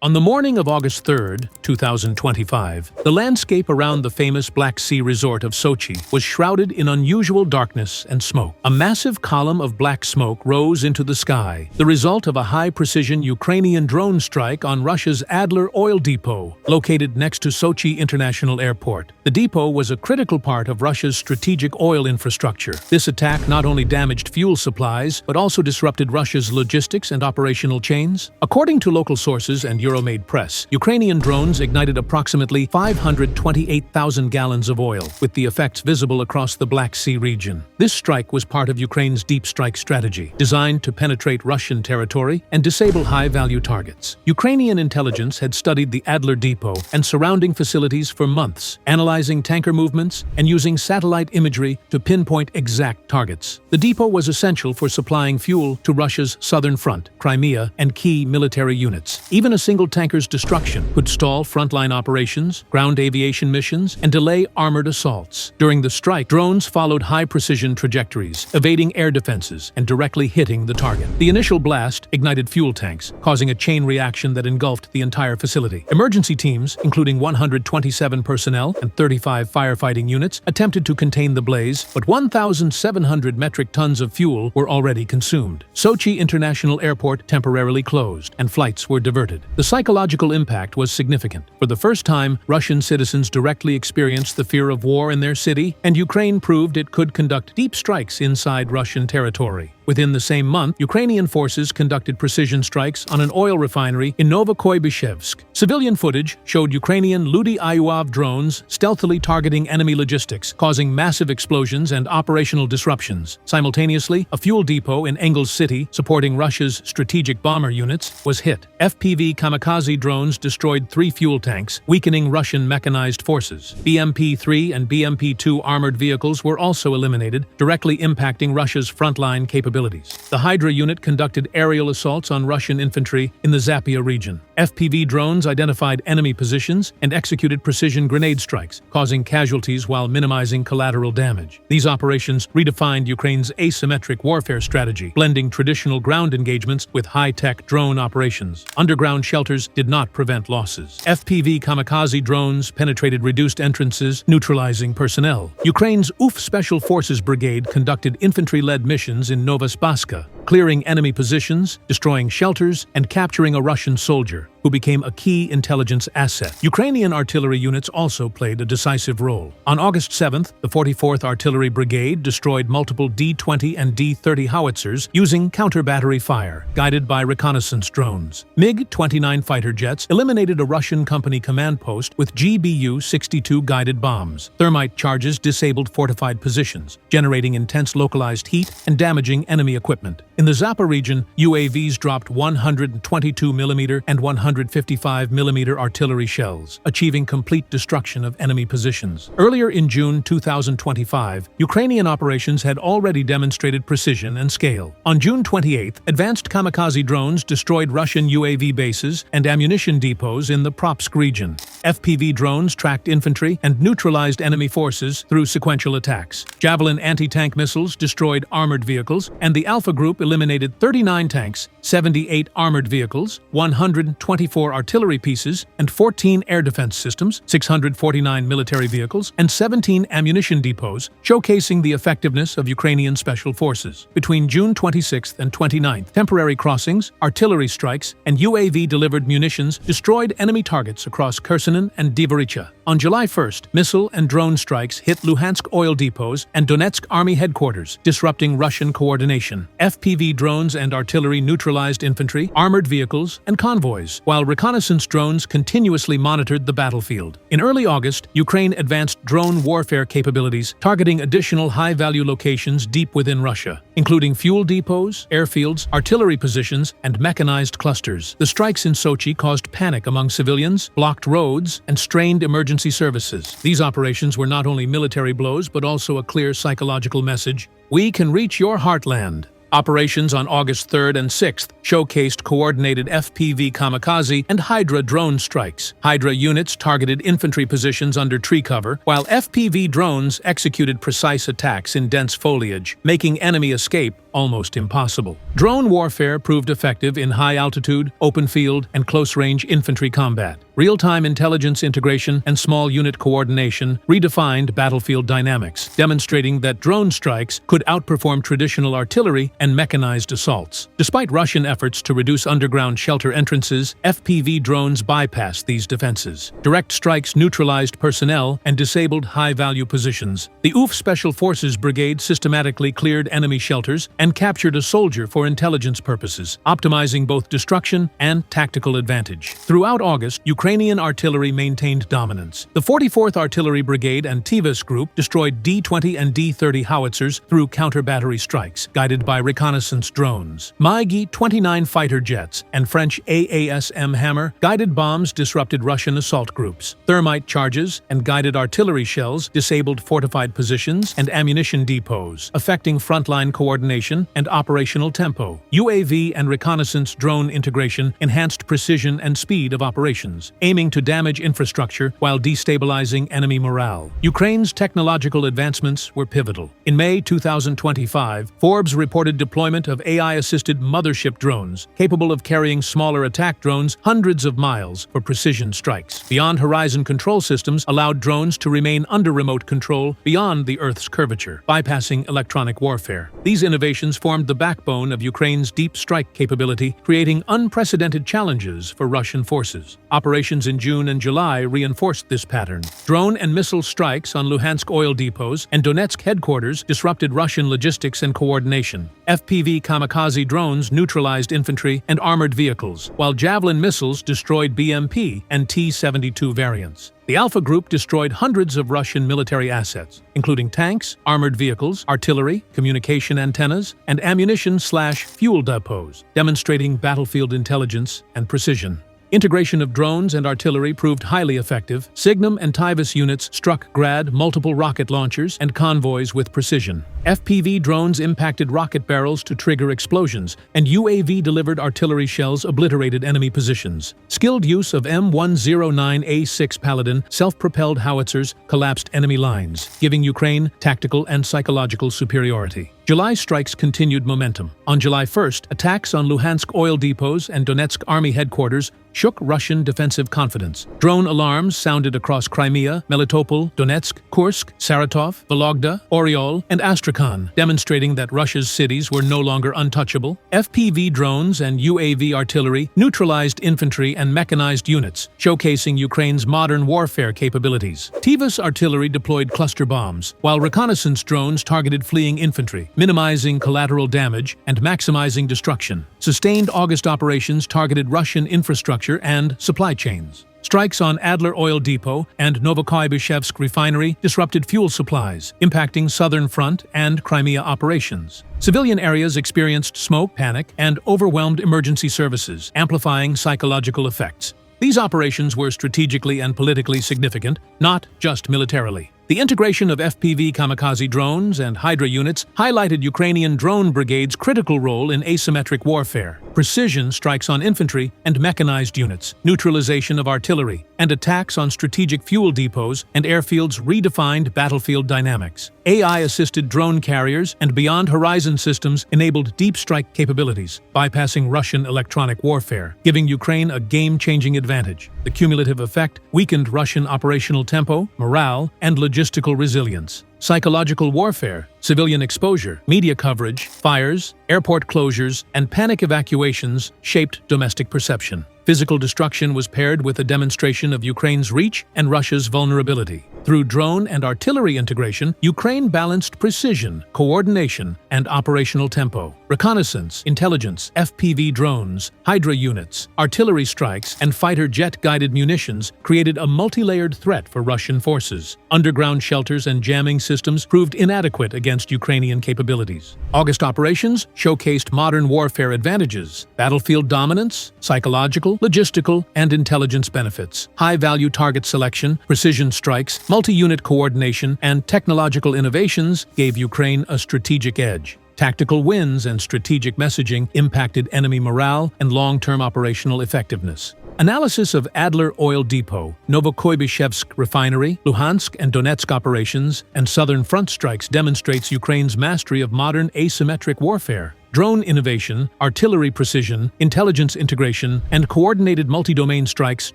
On the morning of August 3, 2025, the landscape around the famous Black Sea resort of Sochi was shrouded in unusual darkness and smoke. A massive column of black smoke rose into the sky, the result of a high-precision Ukrainian drone strike on Russia's Adler Oil Depot, located next to Sochi International Airport. The depot was a critical part of Russia's strategic oil infrastructure. This attack not only damaged fuel supplies, but also disrupted Russia's logistics and operational chains. According to local sources and Euromade press, Ukrainian drones ignited approximately 528,000 gallons of oil, with the effects visible across the Black Sea region. This strike was part of Ukraine's deep strike strategy, designed to penetrate Russian territory and disable high-value targets. Ukrainian intelligence had studied the Adler Depot and surrounding facilities for months, analyzing tanker movements and using satellite imagery to pinpoint exact targets. The depot was essential for supplying fuel to Russia's southern front, Crimea, and key military units. Even a single tanker's destruction could stall frontline operations, ground aviation missions, and delay armored assaults. During the strike, drones followed high-precision trajectories, evading air defenses and directly hitting the target. The initial blast ignited fuel tanks, causing a chain reaction that engulfed the entire facility. Emergency teams, including 127 personnel and 35 firefighting units, attempted to contain the blaze, but 1,700 metric tons of fuel were already consumed. Sochi International Airport temporarily closed, and flights were diverted. The psychological impact was significant. For the first time, Russian citizens directly experienced the fear of war in their city, and Ukraine proved it could conduct deep strikes inside Russian territory. Within the same month, Ukrainian forces conducted precision strikes on an oil refinery in Novokoybishevsk. Civilian footage showed Ukrainian Ludi-Iuav drones stealthily targeting enemy logistics, causing massive explosions and operational disruptions. Simultaneously, a fuel depot in Engels City, supporting Russia's strategic bomber units, was hit. FPV kamikaze drones destroyed 3 fuel tanks, weakening Russian mechanized forces. BMP-3 and BMP-2 armored vehicles were also eliminated, directly impacting Russia's frontline capabilities. The Hydra unit conducted aerial assaults on Russian infantry in the Zaporizhzhia region. FPV drones identified enemy positions and executed precision grenade strikes, causing casualties while minimizing collateral damage. These operations redefined Ukraine's asymmetric warfare strategy, blending traditional ground engagements with high-tech drone operations. Underground shelters did not prevent losses. FPV kamikaze drones penetrated reduced entrances, neutralizing personnel. Ukraine's UF Special Forces Brigade conducted infantry-led missions in Novospaska, clearing enemy positions, destroying shelters, and capturing a Russian soldier, who became a key intelligence asset. Ukrainian artillery units also played a decisive role. On August 7th, the 44th Artillery Brigade destroyed multiple D-20 and D-30 howitzers using counter-battery fire, guided by reconnaissance drones. MiG-29 fighter jets eliminated a Russian company command post with GBU-62 guided bombs. Thermite charges disabled fortified positions, generating intense localized heat and damaging enemy equipment. In the Zaporizhzhia region, UAVs dropped 122mm and 155mm artillery shells, achieving complete destruction of enemy positions. Earlier in June 2025, Ukrainian operations had already demonstrated precision and scale. On June 28th, advanced kamikaze drones destroyed Russian UAV bases and ammunition depots in the Propsk region. FPV drones tracked infantry and neutralized enemy forces through sequential attacks. Javelin anti-tank missiles destroyed armored vehicles, and the Alpha Group eliminated 39 tanks, 78 armored vehicles, 124 artillery pieces, and 14 air defense systems, 649 military vehicles, and 17 ammunition depots, showcasing the effectiveness of Ukrainian special forces. Between June 26th and 29th, temporary crossings, artillery strikes, and UAV-delivered munitions destroyed enemy targets across Kherson and Dvoricha. On July 1st, missile and drone strikes hit Luhansk oil depots and Donetsk army headquarters, disrupting Russian coordination. FPV drones and artillery neutralized infantry, armored vehicles, and convoys, while reconnaissance drones continuously monitored the battlefield. In early August, Ukraine advanced drone warfare capabilities, targeting additional high-value locations deep within Russia, including fuel depots, airfields, artillery positions, and mechanized clusters. The strikes in Sochi caused panic among civilians, blocked roads, and strained emergency services. These operations were not only military blows, but also a clear psychological message: we can reach your heartland. Operations on August 3rd and 6th showcased coordinated FPV kamikaze and Hydra drone strikes. Hydra units targeted infantry positions under tree cover, while FPV drones executed precise attacks in dense foliage, making enemy escape almost impossible. Drone warfare proved effective in high-altitude, open-field, and close-range infantry combat. Real-time intelligence integration and small unit coordination redefined battlefield dynamics, demonstrating that drone strikes could outperform traditional artillery and mechanized assaults. Despite Russian efforts to reduce underground shelter entrances, FPV drones bypassed these defenses. Direct strikes neutralized personnel and disabled high-value positions. The UF Special Forces Brigade systematically cleared enemy shelters and captured a soldier for intelligence purposes, optimizing both destruction and tactical advantage. Throughout August, Ukrainian artillery maintained dominance. The 44th Artillery Brigade and Tivas Group destroyed D-20 and D-30 howitzers through counter-battery strikes, guided by reconnaissance drones. MiG-29 fighter jets and French AASM Hammer guided bombs disrupted Russian assault groups. Thermite charges and guided artillery shells disabled fortified positions and ammunition depots, affecting frontline coordination and operational tempo. UAV and reconnaissance drone integration enhanced precision and speed of operations, aiming to damage infrastructure while destabilizing enemy morale. Ukraine's technological advancements were pivotal. In May 2025, Forbes reported deployment of AI-assisted mothership drones, capable of carrying smaller attack drones hundreds of miles for precision strikes. Beyond horizon control systems allowed drones to remain under remote control beyond the Earth's curvature, bypassing electronic warfare. These innovations formed the backbone of Ukraine's deep strike capability, creating unprecedented challenges for Russian forces. Operations in June and July reinforced this pattern. Drone and missile strikes on Luhansk oil depots and Donetsk headquarters disrupted Russian logistics and coordination. FPV kamikaze drones neutralized infantry and armored vehicles, while Javelin missiles destroyed BMP and T-72 variants. The Alpha Group destroyed hundreds of Russian military assets, including tanks, armored vehicles, artillery, communication antennas, and ammunition/fuel depots, demonstrating battlefield intelligence and precision. Integration of drones and artillery proved highly effective. Signum and Tivas units struck Grad, multiple rocket launchers, and convoys with precision. FPV drones impacted rocket barrels to trigger explosions, and UAV-delivered artillery shells obliterated enemy positions. Skilled use of M109A6 Paladin self-propelled howitzers collapsed enemy lines, giving Ukraine tactical and psychological superiority. July strikes continued momentum. On July 1st, attacks on Luhansk oil depots and Donetsk army headquarters shook Russian defensive confidence. Drone alarms sounded across Crimea, Melitopol, Donetsk, Kursk, Saratov, Vologda, Oryol, and Astrakhan, demonstrating that Russia's cities were no longer untouchable. FPV drones and UAV artillery neutralized infantry and mechanized units, showcasing Ukraine's modern warfare capabilities. Tivas artillery deployed cluster bombs, while reconnaissance drones targeted fleeing infantry, minimizing collateral damage and maximizing destruction. Sustained August operations targeted Russian infrastructure and supply chains. Strikes on Adler Oil Depot and Novokoybishevsk refinery disrupted fuel supplies, impacting Southern Front and Crimea operations. Civilian areas experienced smoke, panic, and overwhelmed emergency services, amplifying psychological effects. These operations were strategically and politically significant, not just militarily. The integration of FPV kamikaze drones and Hydra units highlighted Ukrainian drone brigade's critical role in asymmetric warfare. Precision strikes on infantry and mechanized units, neutralization of artillery, and attacks on strategic fuel depots and airfields redefined battlefield dynamics. AI-assisted drone carriers and beyond horizon systems enabled deep strike capabilities, bypassing Russian electronic warfare, giving Ukraine a game-changing advantage. The cumulative effect weakened Russian operational tempo, morale, and logistical resilience. Psychological warfare, civilian exposure, media coverage, fires, airport closures, and panic evacuations shaped domestic perception. Physical destruction was paired with a demonstration of Ukraine's reach and Russia's vulnerability. Through drone and artillery integration, Ukraine balanced precision, coordination, and operational tempo. Reconnaissance, intelligence, FPV drones, Hydra units, artillery strikes, and fighter jet-guided munitions created a multi-layered threat for Russian forces. Underground shelters and jamming systems proved inadequate against Ukrainian capabilities. August operations showcased modern warfare advantages, battlefield dominance, psychological, logistical, and intelligence benefits, high-value target selection, precision strikes, multi-unit coordination, and technological innovations gave Ukraine a strategic edge. Tactical wins and strategic messaging impacted enemy morale and long-term operational effectiveness. Analysis of Adler Oil Depot, Novokuybishevsk Refinery, Luhansk and Donetsk operations, and Southern Front strikes demonstrates Ukraine's mastery of modern asymmetric warfare. Drone innovation, artillery precision, intelligence integration, and coordinated multi-domain strikes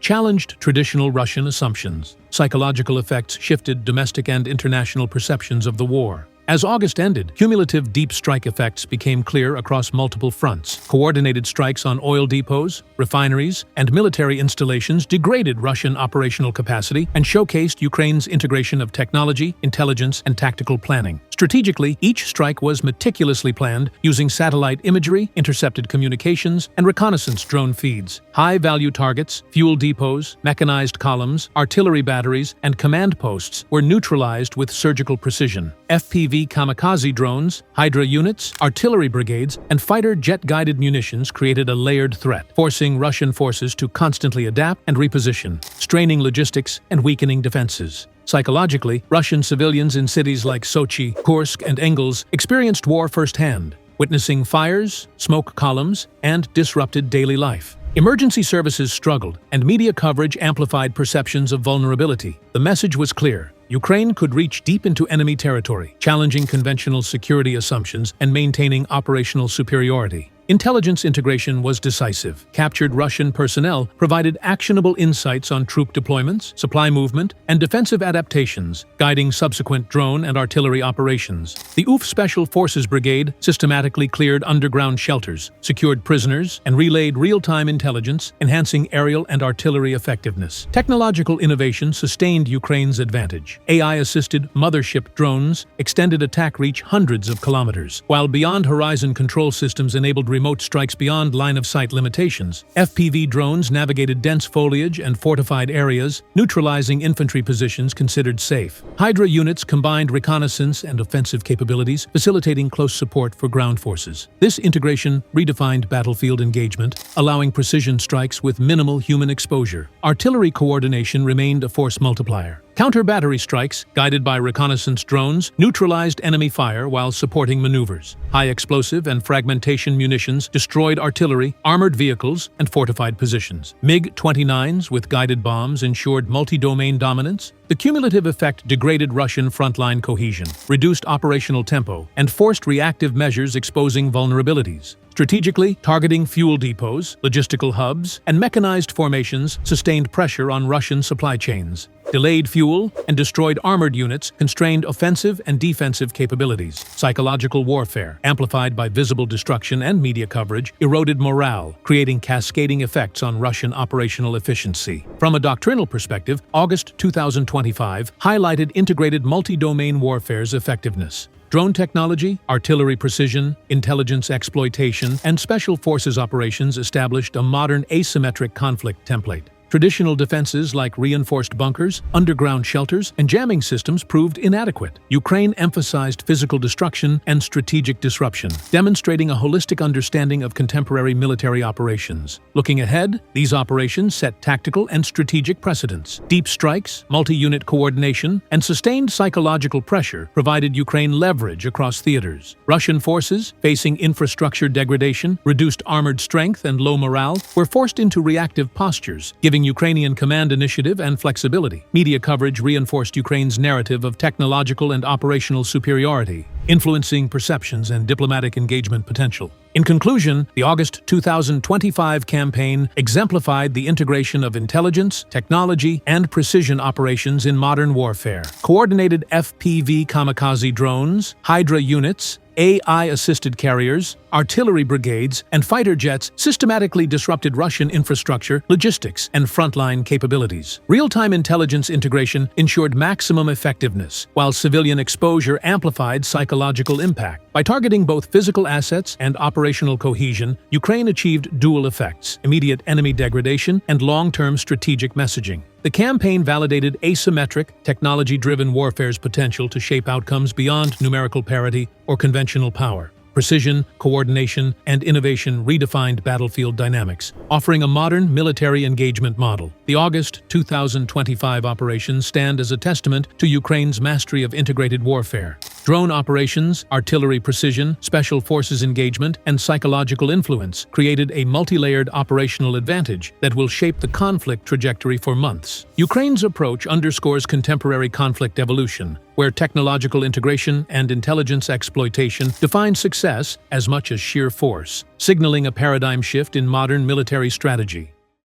challenged traditional Russian assumptions. Psychological effects shifted domestic and international perceptions of the war. As August ended, cumulative deep strike effects became clear across multiple fronts. Coordinated strikes on oil depots, refineries, and military installations degraded Russian operational capacity and showcased Ukraine's integration of technology, intelligence, and tactical planning. Strategically, each strike was meticulously planned using satellite imagery, intercepted communications, and reconnaissance drone feeds. High-value targets, fuel depots, mechanized columns, artillery batteries, and command posts were neutralized with surgical precision. FPV kamikaze drones, Hydra units, artillery brigades, and fighter jet-guided munitions created a layered threat, forcing Russian forces to constantly adapt and reposition, straining logistics and weakening defenses. Psychologically, Russian civilians in cities like Sochi, Kursk, and Engels experienced war firsthand, witnessing fires, smoke columns, and disrupted daily life. Emergency services struggled, and media coverage amplified perceptions of vulnerability. The message was clear: Ukraine could reach deep into enemy territory, challenging conventional security assumptions and maintaining operational superiority. Intelligence integration was decisive. Captured Russian personnel provided actionable insights on troop deployments, supply movement, and defensive adaptations, guiding subsequent drone and artillery operations. The UF Special Forces Brigade systematically cleared underground shelters, secured prisoners, and relayed real-time intelligence, enhancing aerial and artillery effectiveness. Technological innovation sustained Ukraine's advantage. AI-assisted mothership drones extended attack reach hundreds of kilometers, while beyond-horizon control systems enabled remote strikes beyond line-of-sight limitations. FPV drones navigated dense foliage and fortified areas, neutralizing infantry positions considered safe. Hydra units combined reconnaissance and offensive capabilities, facilitating close support for ground forces. This integration redefined battlefield engagement, allowing precision strikes with minimal human exposure. Artillery coordination remained a force multiplier. Counter-battery strikes, guided by reconnaissance drones, neutralized enemy fire while supporting maneuvers. High-explosive and fragmentation munitions destroyed artillery, armored vehicles, and fortified positions. MiG-29s with guided bombs ensured multi-domain dominance. The cumulative effect degraded Russian frontline cohesion, reduced operational tempo, and forced reactive measures exposing vulnerabilities. Strategically, targeting fuel depots, logistical hubs, and mechanized formations sustained pressure on Russian supply chains. Delayed fuel and destroyed armored units constrained offensive and defensive capabilities. Psychological warfare, amplified by visible destruction and media coverage, eroded morale, creating cascading effects on Russian operational efficiency. From a doctrinal perspective, August 2025 highlighted integrated multi-domain warfare's effectiveness. Drone technology, artillery precision, intelligence exploitation, and special forces operations established a modern asymmetric conflict template. Traditional defenses like reinforced bunkers, underground shelters, and jamming systems proved inadequate. Ukraine emphasized physical destruction and strategic disruption, demonstrating a holistic understanding of contemporary military operations. Looking ahead, these operations set tactical and strategic precedents. Deep strikes, multi-unit coordination, and sustained psychological pressure provided Ukraine leverage across theaters. Russian forces, facing infrastructure degradation, reduced armored strength, and low morale, were forced into reactive postures, giving Ukrainian command initiative and flexibility. Media coverage reinforced Ukraine's narrative of technological and operational superiority, influencing perceptions and diplomatic engagement potential. In conclusion, the August 2025 campaign exemplified the integration of intelligence, technology, and precision operations in modern warfare. Coordinated FPV kamikaze drones, Hydra units, AI-assisted carriers, artillery brigades, and fighter jets systematically disrupted Russian infrastructure, logistics, and frontline capabilities. Real-time intelligence integration ensured maximum effectiveness, while civilian exposure amplified psychological impact. By targeting both physical assets and operational cohesion, Ukraine achieved dual effects: immediate enemy degradation and long-term strategic messaging. The campaign validated asymmetric, technology-driven warfare's potential to shape outcomes beyond numerical parity or conventional power. Precision, coordination, and innovation redefined battlefield dynamics, offering a modern military engagement model. The August 2025 operations stand as a testament to Ukraine's mastery of integrated warfare. Drone operations, artillery precision, special forces engagement, and psychological influence created a multi-layered operational advantage that will shape the conflict trajectory for months. Ukraine's approach underscores contemporary conflict evolution, where technological integration and intelligence exploitation define success as much as sheer force, signaling a paradigm shift in modern military strategy.